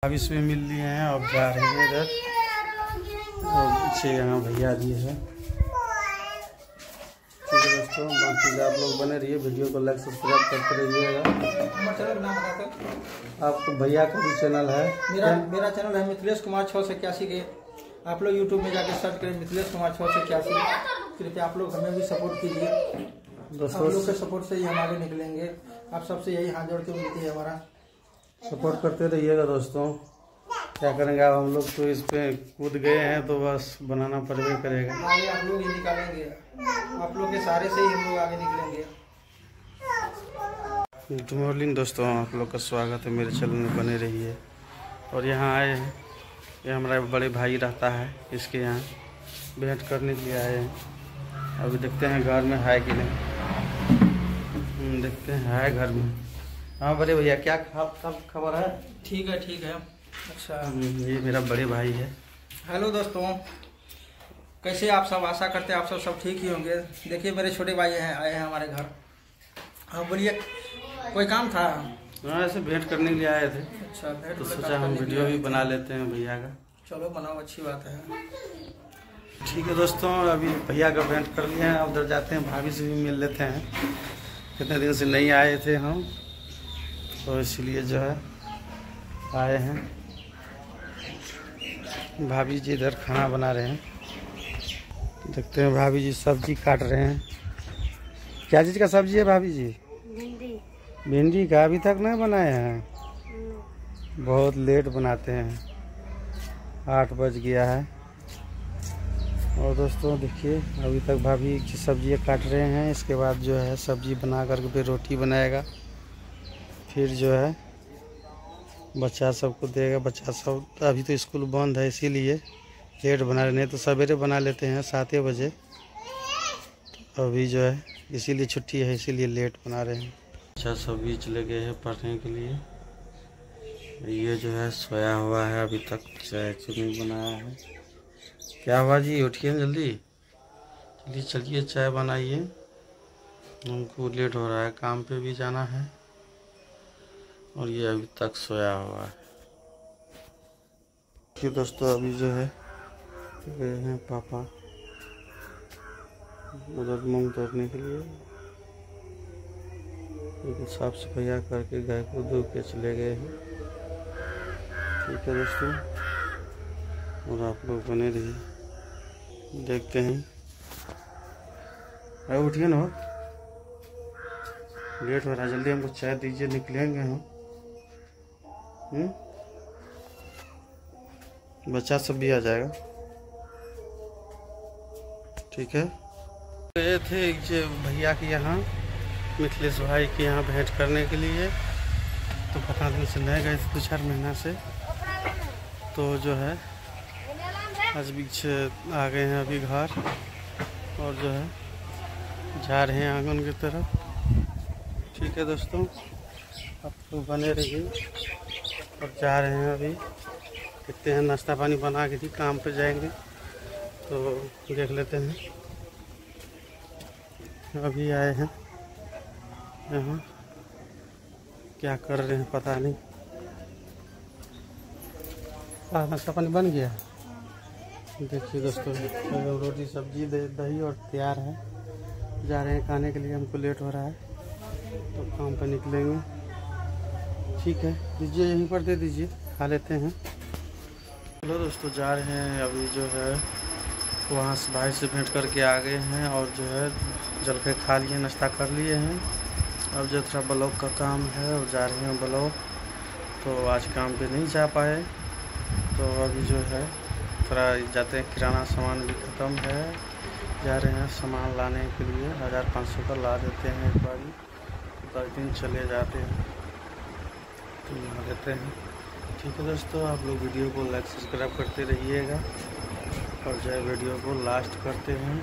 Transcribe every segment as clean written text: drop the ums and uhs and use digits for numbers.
भाभी भी मिल लिए हैं और जा रहे हैं इधर। और पीछे यहाँ भैया जी है। ठीक है दोस्तों, बाकी आप लोग बने रहिए, वीडियो को लाइक सब्सक्राइब करते रहिएगा। आपको भैया का भी चैनल है? मेरा चैनल है मिथिलेश कुमार 681 के। आप लोग यूट्यूब में जाकर सर्च करें मिथिलेश कुमार 681। कृपया आप लोग हमें भी सपोर्ट कीजिए। आप लोग के सपोर्ट से ही हम आगे निकलेंगे। आप सबसे यही हाथ जोड़ के मिलती है हमारा सपोर्ट करते रहिएगा दोस्तों। क्या करेंगे, अब हम लोग तो इस पे कूद गए हैं तो बस बनाना पड़वे करेगा। आगे आप लोग ही निकालेंगे। आप लोग के सहारे से ही हम लोग आगे निकलेंगे। गुड मॉर्निंग दोस्तों, आप लोग का स्वागत है मेरे चैनल में, बने रहिए। और यहाँ आए हैं, ये हमारा बड़े भाई रहता है, इसके यहाँ भेंट करने के लिए आए हैं। अभी देखते हैं घर में है कि नहीं। देखते हैं है घर में। हाँ बड़े भैया, क्या खबर है? ठीक है। अच्छा, ये मेरा बड़े भाई है। हेलो दोस्तों, कैसे आप सब? आशा करते हैं आप सब ठीक ही होंगे। देखिए मेरे छोटे भाई आए हैं हमारे घर। हाँ बोलिए, कोई काम था? हाँ, ऐसे भेंट करने के लिए आए थे। अच्छा, भेंट तो सोचा हम वीडियो भी बना लेते हैं भैया का। चलो बनाओ, अच्छी बात है। ठीक है दोस्तों, अभी भैया का भेंट कर लिए हैं। उधर जाते हैं, भाभी से भी मिल लेते हैं। कितने दिन से नहीं आए थे हम, तो इसलिए जो है आए हैं। भाभी जी इधर खाना बना रहे हैं। देखते हैं, भाभी जी सब्जी काट रहे हैं। क्या चीज़ का सब्जी है भाभी जी? भिंडी का। अभी तक नहीं बनाए हैं? बहुत लेट बनाते हैं, 8 बज गया है। और दोस्तों देखिए, अभी तक भाभी सब्जियाँ काट रहे हैं। इसके बाद जो है सब्जी बना करके फिर रोटी बनाएगा। फिर जो है बच्चा सबको देगा। बच्चा सब अभी तो स्कूल बंद है, इसीलिए लेट बना रहे, नहीं तो सवेरे बना लेते हैं 7 बजे। तो अभी जो है इसीलिए छुट्टी है, इसीलिए लेट बना रहे हैं। बच्चा सब भी चले गए हैं पढ़ने के लिए। ये जो है सोया हुआ है, अभी तक चाय नहीं बनाया है। क्या हुआ जी, उठिए जल्दी, चलिए चाय बनाइए। हमको लेट हो रहा है, काम पे भी जाना है। और ये अभी तक सोया हुआ है। कि दोस्तों अभी जो है गए हैं पापा उधर मूंग तोड़ने के लिए। साफ सफाइया करके गाय को धो के चले गए हैं। ठीक है दोस्तों, और आप लोग बने रहिए, देखते हैं। अरे उठिए ना, लेट हो रहा है, जल्दी हमको चाय दीजिए, निकलेंगे हम। बच्चा सब भी आ जाएगा। ठीक है। गए थे भैया के यहाँ, मिथिलेश भाई के यहाँ भेंट करने के लिए। तो पता नहीं से नहीं गए थे 2-4 महीना से। तो जो है आज बीच आ गए हैं अभी घर। और जो है जा रहे हैं आंगन की तरफ। ठीक है दोस्तों, आप लोग बने रहिए। और जा रहे हैं अभी, देखते हैं। नाश्ता पानी बना के थी, काम पे जाएंगे तो देख लेते हैं। अभी आए हैं यहाँ, क्या कर रहे हैं पता नहीं। नाश्ता पानी बन गया। देखिए दोस्तों, रोटी सब्जी दही और तैयार है। जा रहे हैं खाने के लिए, हमको लेट हो रहा है तो काम पर निकलेंगे। ठीक है, दीजिए, यहीं पर दे दीजिए, खा लेते हैं। चलो दोस्तों, जा रहे हैं अभी। जो है वहाँ से भाई से भेंट करके आ गए हैं। और जो है जलखै खा लिए, नाश्ता कर लिए हैं। अब जो थोड़ा ब्लॉक का काम है, और जा रहे हैं ब्लॉक। तो आज काम पे नहीं जा पाए, तो अभी जो है थोड़ा जाते हैं। किराना सामान भी ख़त्म है, जा रहे हैं सामान लाने के लिए। 1500 का ला देते हैं एक बार, 10 दिन चले जाते हैं तो ला देते हैं। ठीक है दोस्तों, आप लोग वीडियो को लाइक सब्सक्राइब करते रहिएगा। और जो है वीडियो को लास्ट करते हैं,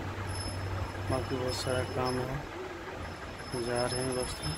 बाकी बहुत सारा काम है। जा रहे हैं दोस्तों।